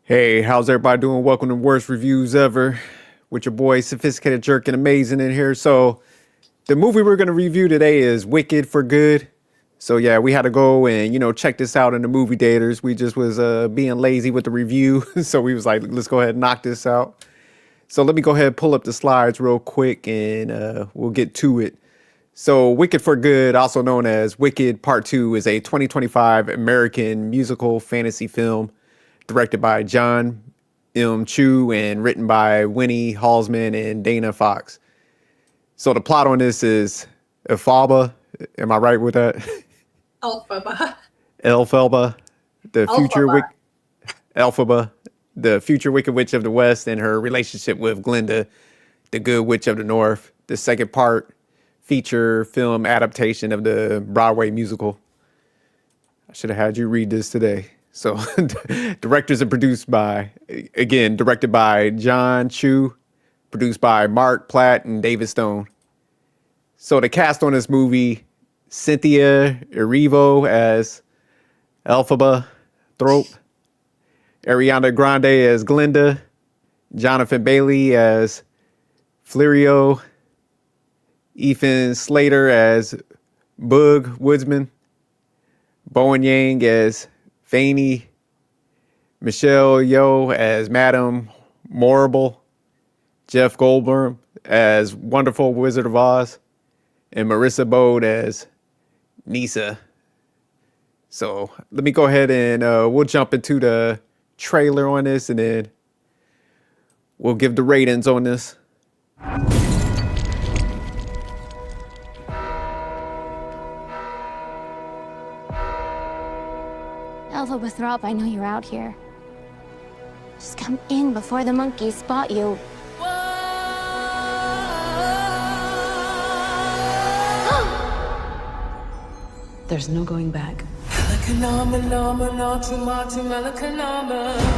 Hey, how's everybody doing? Welcome to Worst Reviews Ever with your boy Sophisticated Jerk and Amazing in here. So, the movie we're going to review today is Wicked for Good. So, yeah, we had to go and, check this out in the movie theaters. We just was being lazy with the review. So, we was like, let's go ahead and knock this out. So, let me go ahead and pull up the slides real quick and we'll get to it. So, Wicked for Good, also known as Wicked Part 2, is a 2025 American musical fantasy film directed by John M. Chu and written by Winnie Halsman and Dana Fox. So, the plot on this is Elphaba, am I right with that? Elphaba. Elphaba, the future Elphaba. Elphaba, the future Wicked Witch of the West, and her relationship with Glinda, the Good Witch of the North. The second part feature film adaptation of the Broadway musical. I should have had you read this today. So, directors and produced by, again, directed by John Chu, produced by Mark Platt and David Stone. So, the cast on this movie: Cynthia Erivo as Elphaba Thrope, Ariana Grande as Glinda, Jonathan Bailey as Flirio, Ethan Slater as Boog Woodsman, Bowen Yang as Fanny, Michelle Yeoh as Madame Morrible, Jeff Goldblum as Wonderful Wizard of Oz, and Marissa Bode as Nisa. So let me go ahead and we'll jump into the trailer on this and then we'll give the ratings on this. Elphaba Throp, I know you're out here. Just come in before the monkeys spot you. There's no going back.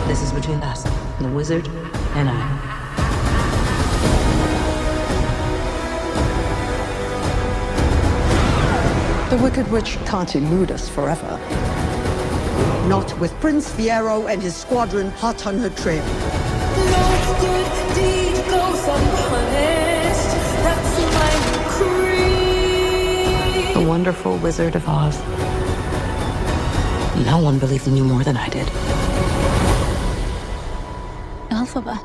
This is between us, the wizard, and I. The Wicked Witch can't elude us forever. Not with Prince Fiero and his squadron hot on her trail. No good deed goes unpunished. That's my creed. The wonderful Wizard of Oz. No one believed in you more than I did. Elphaba.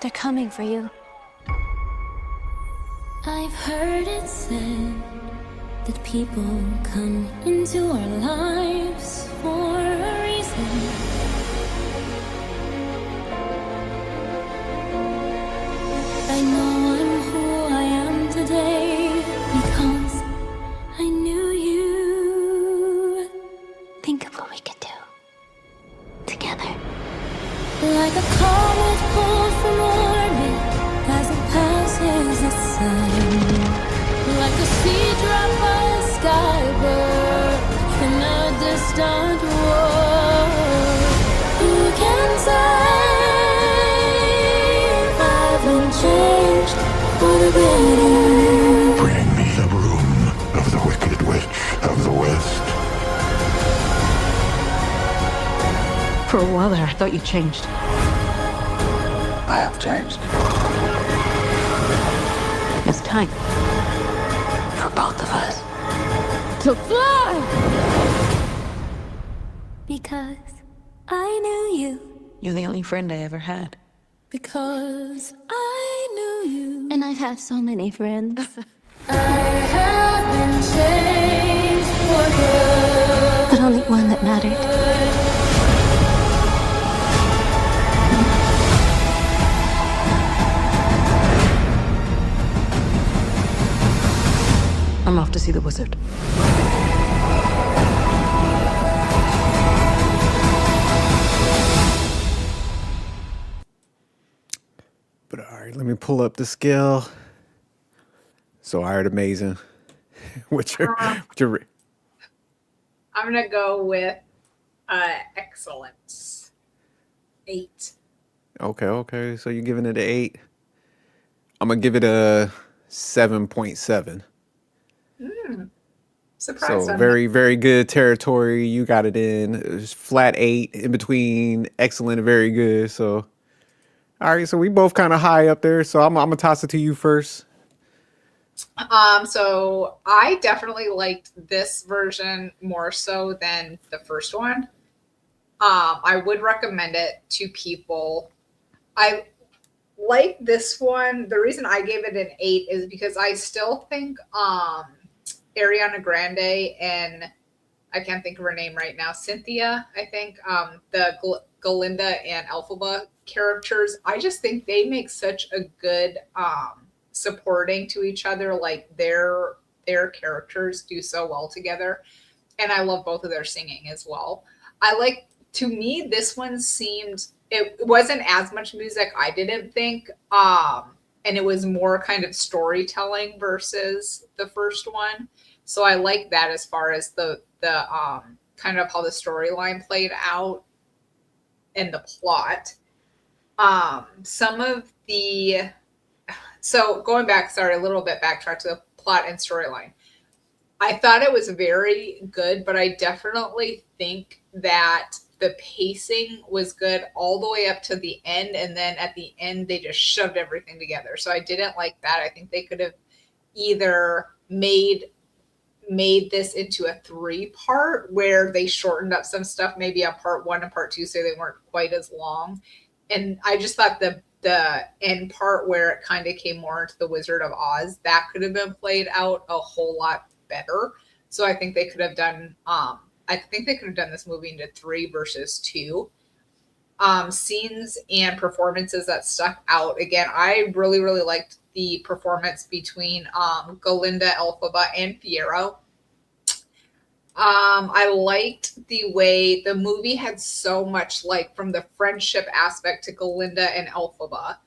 They're coming for you. I've heard it said that people come into our lives for a reason. I know I'm who I am today because I knew you. Think of what we could do. Together. Like a comet pulled from orbit as it passes the sun. Like a seed drop by a skybird in a distant war. Who can say if I've been changed for the better? Bring me the broom of the Wicked Witch of the West. For a while there, I thought you changed. I have changed. It's time. For both of us. To fly! Because I knew you. You're the only friend I ever had. Because I knew you. And I've had so many friends. I have been changed for good. But only one that mattered. I'm off to see the wizard. But all right, let me pull up the scale. So, all right, amazing. what's your, I'm gonna go with excellence. 8. okay. So you're giving it an 8. I'm gonna give it a 7.7. Surprised So on very, very good territory. You got it in. It was flat 8 in between excellent and very good. So all right, so we both kind of high up there. So I'm gonna toss it to you first. So I definitely liked this version more so than the first one. I would recommend it to people. I like this one. The reason I gave it an 8 is because I still think Ariana Grande and I can't think of her name right now, Cynthia, I think, the Galinda and Elphaba characters, I just think they make such a good supporting to each other. Like their characters do so well together. And I love both of their singing as well. To me, this one seemed, it wasn't as much music, I didn't think. And it was more kind of storytelling versus the first one. So I like that as far as the kind of how the storyline played out and the plot. So going back, sorry, a little bit backtrack to the plot and storyline. I thought it was very good, but I definitely think that the pacing was good all the way up to the end. And then at the end, they just shoved everything together. So I didn't like that. I think they could have either made this into a 3-part where they shortened up some stuff, maybe on part 1 and part 2, so they weren't quite as long. And I just thought the end part where it kind of came more into the Wizard of Oz, that could have been played out a whole lot better. So I think they could have done this movie into 3 versus 2. Scenes and performances that stuck out. Again, I really, really liked the performance between Galinda, Elphaba, and Fiyero. I liked the way the movie had so much, like, from the friendship aspect to Galinda and Elphaba.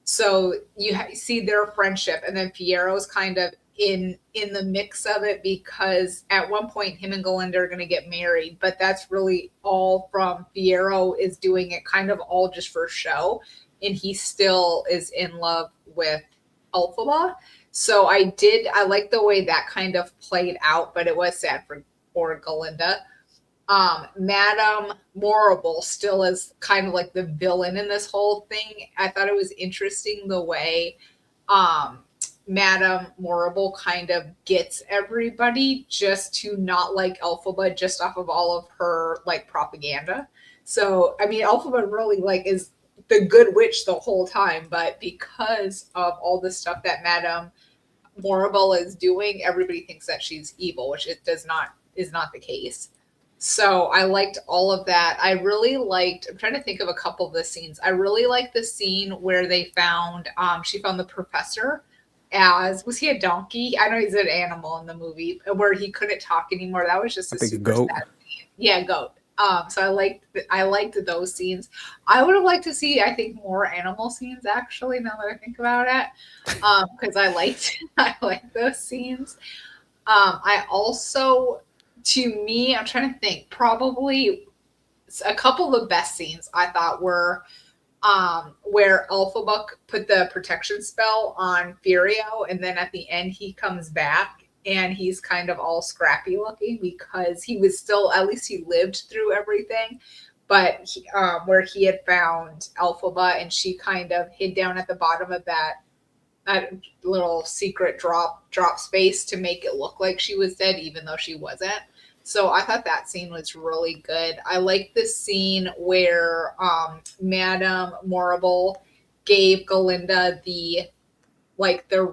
So you see their friendship, and then Fiyero's kind of in the mix of it, because at one point him and Galinda are going to get married, but that's really all from Fiyero is doing it kind of all just for show, and he still is in love with Elphaba. So I like the way that kind of played out, but it was sad for Galinda. Madame Morrible still is kind of like the villain in this whole thing. I thought it was interesting the way Madame Morrible kind of gets everybody just to not like Elphaba just off of all of her like propaganda. So I mean, Elphaba really like is the good witch the whole time, but because of all the stuff that Madame Morrible is doing, everybody thinks that she's evil, which it is not the case. So I liked all of that. I'm trying to think of a couple of the scenes. I really liked the scene where they found, she found the professor was he a donkey? I know he's an animal in the movie, where he couldn't talk anymore. That was just a super goat. sad scene. Yeah, goat. So I liked those scenes. I would have liked to see, I think, more animal scenes actually, now that I think about it. Because I liked those scenes. I also, to me, I'm trying to think, probably a couple of the best scenes I thought were where Elphaba put the protection spell on Fiyero, and then at the end he comes back and he's kind of all scrappy looking because he was still, at least he lived through everything. But where he had found Elphaba and she kind of hid down at the bottom of that little secret drop space to make it look like she was dead, even though she wasn't. So I thought that scene was really good. I like the scene where Madame Morrible gave Galinda the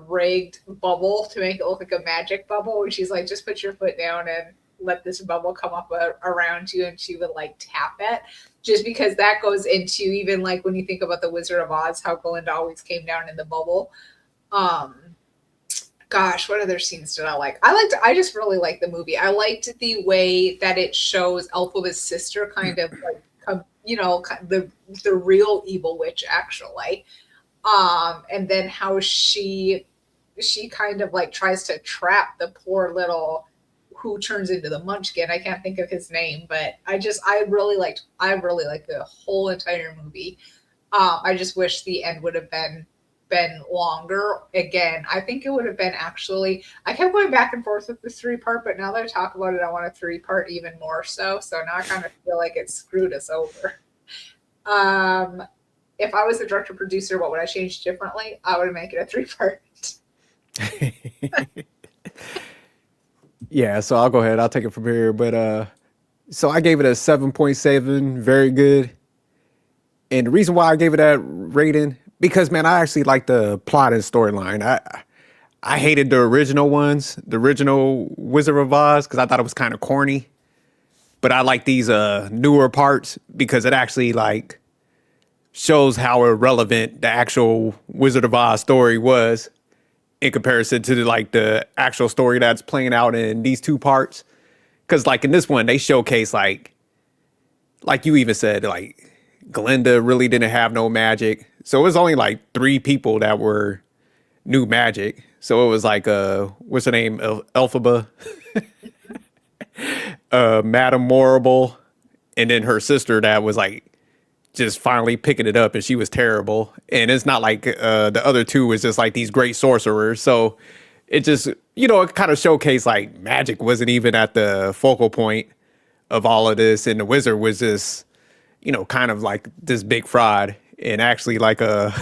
rigged bubble to make it look like a magic bubble. And she's like, just put your foot down and let this bubble come up around you. And she would like tap it, just because that goes into, even like when you think about the Wizard of Oz, how Galinda always came down in the bubble. Gosh, what other scenes did I like? I just really liked the movie. I liked the way that it shows Elphaba's sister kind of like, the real evil witch actually. And then how she kind of like tries to trap the poor little who turns into the Munchkin. I can't think of his name, but I really liked the whole entire movie. I just wish the end would have been been longer. Again, I think it would have been actually, I kept going back and forth with this 3-part, but now that I talk about it, I want a 3-part even more so. So now I kind of feel like it screwed us over. If I was the director producer, what would I change differently? I would make it a 3-part. Yeah, so I'll go ahead. I'll take it from here. But so I gave it a 7.7, very good. And the reason why I gave it that rating, because man, I actually like the plot and storyline. I hated the original ones, the original Wizard of Oz, because I thought it was kind of corny. But I like these newer parts because it actually like shows how irrelevant the actual Wizard of Oz story was in comparison to the actual story that's playing out in these 2 parts. Because like in this one, they showcase like you even said, like Glinda really didn't have no magic. So it was only like 3 people that were knew magic. So it was like what's her name? Elphaba, Madame Morrible, and then her sister that was like just finally picking it up, and she was terrible. And it's not like the other 2 was just like these great sorcerers. So it just, you know, it kind of showcased like magic wasn't even at the focal point of all of this, and the wizard was just, you know, kind of like this big fraud and actually like a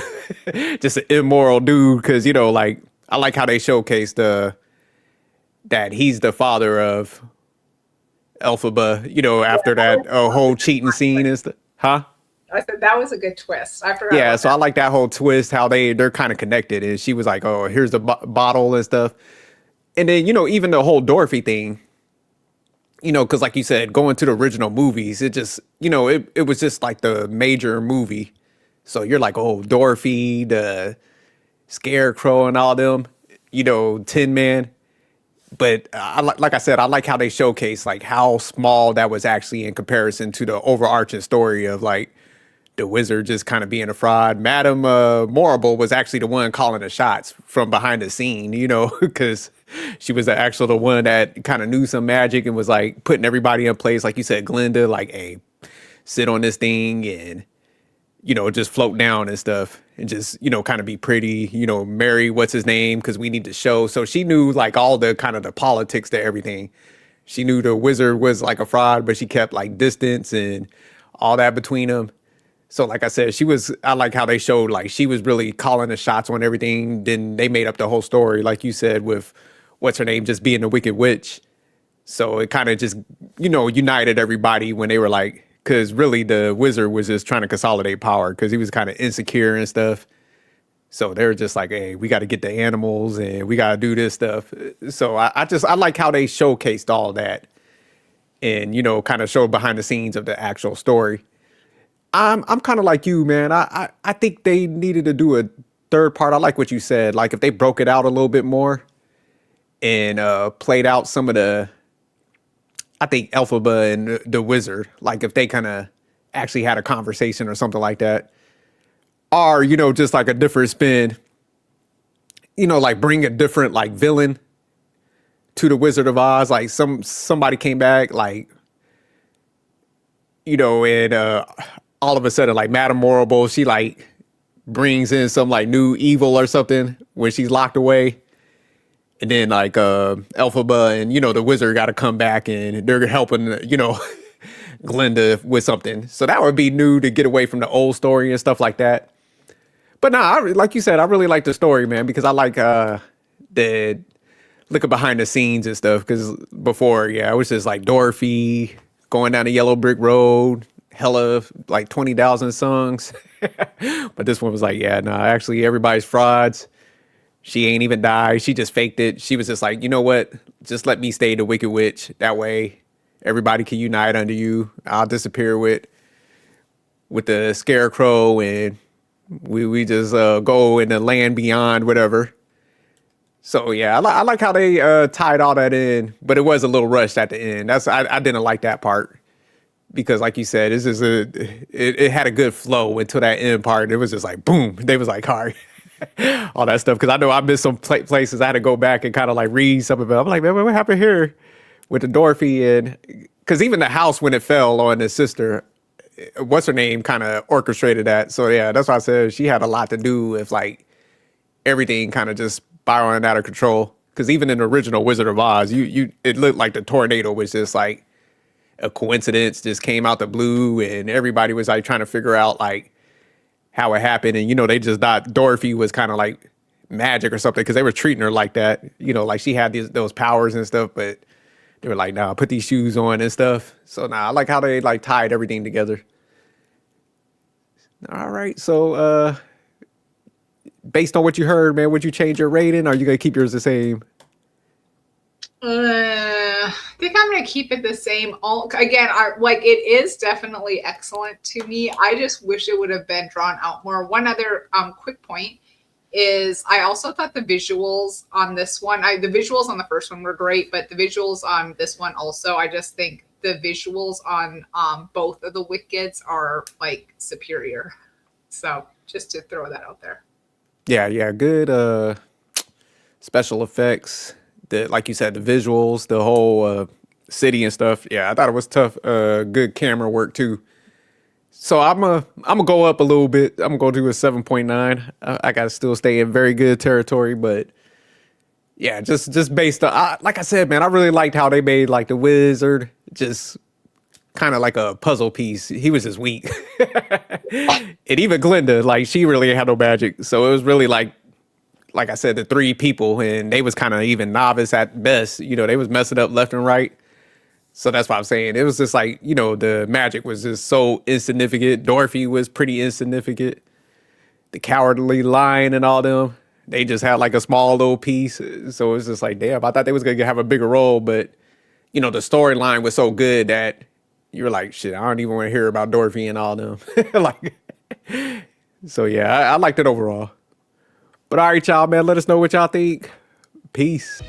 just an immoral dude. Because, you know, like I like how they showcased that he's the father of Elphaba, you know, after that whole cheating scene is huh? I said that was a good twist. I forgot. Yeah, so I like that whole twist, how they're kind of connected. And she was like, "Oh, here's the bottle and stuff." And then, you know, even the whole Dorothy thing, you know, because like you said, going to the original movies, it just, you know, it was just like the major movie. So you're like, oh, Dorothy, the Scarecrow, and all them, you know, Tin Man. But like I said, I like how they showcase like how small that was actually in comparison to the overarching story of like the wizard just kind of being a fraud. Madame Morrible was actually the one calling the shots from behind the scene, you know, because she was the one that kind of knew some magic and was like putting everybody in place. Like you said, Glinda, like, hey, sit on this thing and, you know, just float down and stuff and just, you know, kind of be pretty, you know, marry what's his name because we need to show. So she knew like all the kind of the politics to everything. She knew the wizard was like a fraud, but she kept like distance and all that between them. So like I said, I like how they showed like she was really calling the shots on everything. Then they made up the whole story, like you said, with what's her name just being the Wicked Witch. So it kind of just, you know, united everybody when they were like, because really the wizard was just trying to consolidate power because he was kind of insecure and stuff. So they were just like, hey, we got to get the animals and we got to do this stuff. So I like how they showcased all that and, you know, kind of showed behind the scenes of the actual story. I'm kind of like you, man. I think they needed to do a 3rd part. I like what you said. Like if they broke it out a little bit more and played out some of the, I think Elphaba and the wizard, like if they kind of actually had a conversation or something like that, or, you know, just like a different spin, you know, like bring a different like villain to the Wizard of Oz. Like somebody came back, like, you know, and all of a sudden, like Madame Morrible, she like brings in some like new evil or something when she's locked away. And then like Elphaba and, you know, the wizard got to come back and they're helping, you know, Glinda with something. So that would be new to get away from the old story and stuff like that. But nah, like you said, I really like the story, man, because I like the looking behind the scenes and stuff. Because before, yeah, it was just like Dorothy going down the yellow brick road, hella like 20,000 songs. But this one was like, yeah, no, actually everybody's frauds. She ain't even died. She just faked it. She was just like, you know what? Just let me stay the Wicked Witch. That way everybody can unite under you. I'll disappear with the Scarecrow and we just go in the land beyond whatever. So yeah, I like how they tied all that in, but it was a little rushed at the end. I didn't like that part because, like you said, this is it had a good flow until that end part. It was just like boom. They was like, all right. All that stuff, because I know I missed some places. I had to go back and kind of like read some of it. I'm like, man, what happened here with the Dorothy? And because even the house, when it fell on his sister, what's her name, kind of orchestrated that. So yeah, that's why I said she had a lot to do with like everything kind of just spiraling out of control. Because even in the original Wizard of Oz, it looked like the tornado was just like a coincidence, just came out the blue, and everybody was like trying to figure out like how it happened. And they just thought Dorothy was kind of like magic or something, because they were treating her like that, like she had those powers and stuff. But they were like, nah, put these shoes on and stuff. So I like how they like tied everything together. All right, so based on what you heard, man, would you change your rating, or are you gonna keep yours the same? I think I'm gonna keep it the same. Again, it is definitely excellent to me. I just wish it would have been drawn out more. One other quick point is I also thought the visuals on this one, the visuals on the first one were great, but the visuals on this one also, I just think the visuals on both of the Wickeds are like superior. So just to throw that out there. Yeah, good special effects. Like you said, the visuals, the whole city and stuff. Yeah, I thought it was tough. Good camera work too. So I'm gonna go up a little bit. I'm gonna go to a 7.9. I gotta still stay in very good territory, but yeah, just based on, like I said, man, I really liked how they made like the wizard just kind of like a puzzle piece. He was just weak, and even Glinda, like she really had no magic. So it was really like I said, the three people, and they was kind of even novice at best. They was messing up left and right. So that's what I'm saying. It was just like, the magic was just so insignificant. Dorothy was pretty insignificant. The Cowardly Lion and all them, they just had like a small little piece. So it was just like, damn, I thought they was going to have a bigger role. But, the storyline was so good that you were like, shit, I don't even want to hear about Dorothy and all them. So yeah, I liked it overall. But all right, y'all, man, let us know what y'all think. Peace.